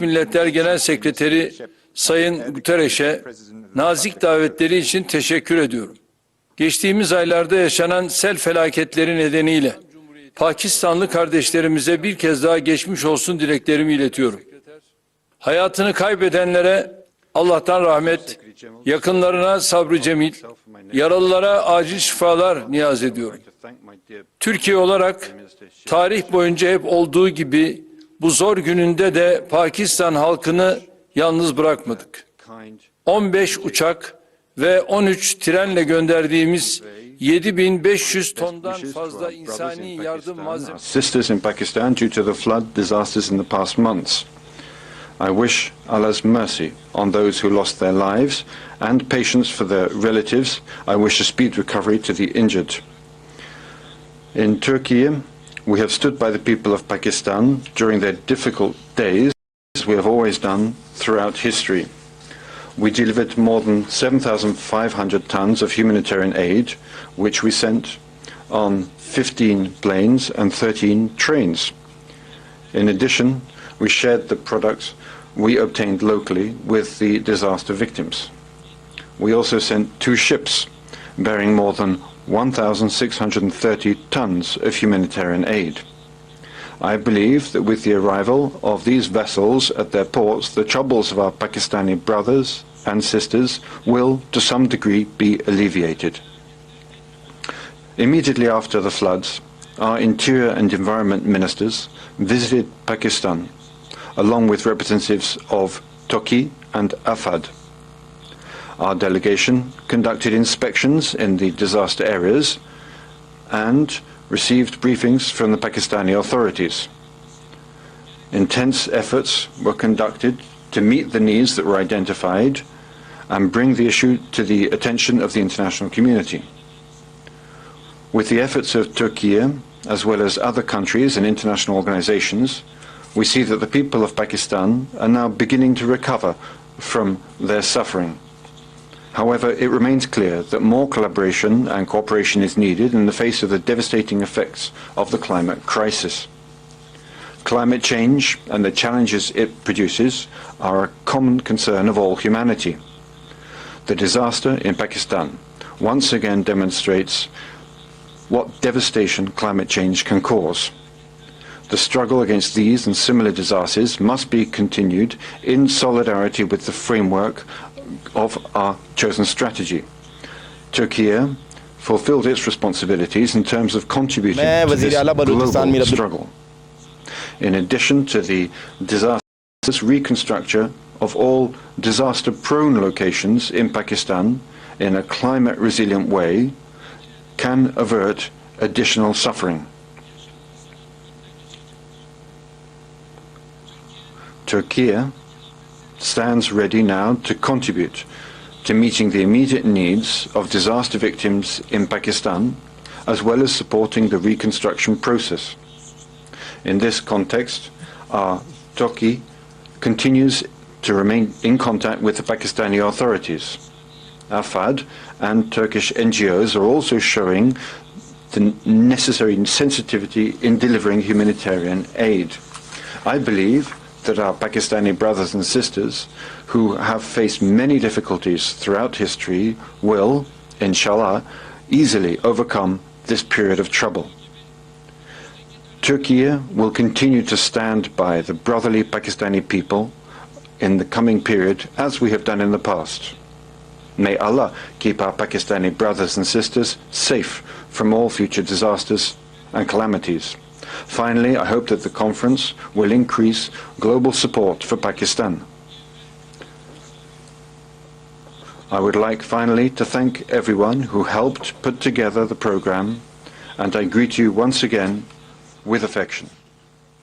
Milletler Genel Sekreteri Sayın Guterres'e nazik davetleri için teşekkür ediyorum. Geçtiğimiz aylarda yaşanan sel felaketleri nedeniyle Pakistanlı kardeşlerimize bir kez daha geçmiş olsun dileklerimi iletiyorum. Hayatını kaybedenlere Allah'tan rahmet, yakınlarına sabrı cemil, yaralılara acil şifalar niyaz ediyorum. Türkiye olarak tarih boyunca hep olduğu gibi bu zor gününde de Pakistan halkını yalnız bırakmadık. 15 uçak ve 13 trenle gönderdiğimiz 7.500 tondan fazla insani yardım malzemesi. Sisters in Pakistan due to the flood disasters in the past months. I wish Allah's mercy on those who lost their lives and patience for their relatives. I wish a speed recovery to the injured. In Turkey, we have stood by the people of Pakistan during their difficult days, as we have always done throughout history. We delivered more than 7,500 tons of humanitarian aid, which we sent on 15 planes and 13 trains. In addition, we shared the products we obtained locally with the disaster victims. We also sent 2 ships bearing more than 1,630 tons of humanitarian aid. I believe that with the arrival of these vessels at their ports, the troubles of our Pakistani brothers and sisters will, to some degree, be alleviated. Immediately after the floods, our Interior and Environment Ministers visited Pakistan, along with representatives of Turkey and Afad. Our delegation conducted inspections in the disaster areas and received briefings from the Pakistani authorities. Intense efforts were conducted to meet the needs that were identified and bring the issue to the attention of the international community. With the efforts of Turkey, as well as other countries and international organizations, we see that the people of Pakistan are now beginning to recover from their suffering. However, it remains clear that more collaboration and cooperation is needed in the face of the devastating effects of the climate crisis. Climate change and the challenges it produces are a common concern of all humanity. The disaster in Pakistan once again demonstrates what devastation climate change can cause. The struggle against these and similar disasters must be continued in solidarity with the framework of our chosen strategy. Turkey fulfilled its responsibilities in terms of contributing to this global struggle. In addition to the disastrous reconstruction of all disaster-prone locations in Pakistan in a climate-resilient way can avert additional suffering. Turkey stands ready now to contribute to meeting the immediate needs of disaster victims in Pakistan, as well as supporting the reconstruction process. In this context, Turkey continues to remain in contact with the Pakistani authorities. AFAD and Turkish NGOs are also showing the necessary sensitivity in delivering humanitarian aid. I believe that our Pakistani brothers and sisters, who have faced many difficulties throughout history, will, inshallah, easily overcome this period of trouble. Turkey will continue to stand by the brotherly Pakistani people in the coming period, as we have done in the past. May Allah keep our Pakistani brothers and sisters safe from all future disasters and calamities. Finally, I hope that the conference will increase global support for Pakistan. I would like finally to thank everyone who helped put together the program, and I greet you once again with affection.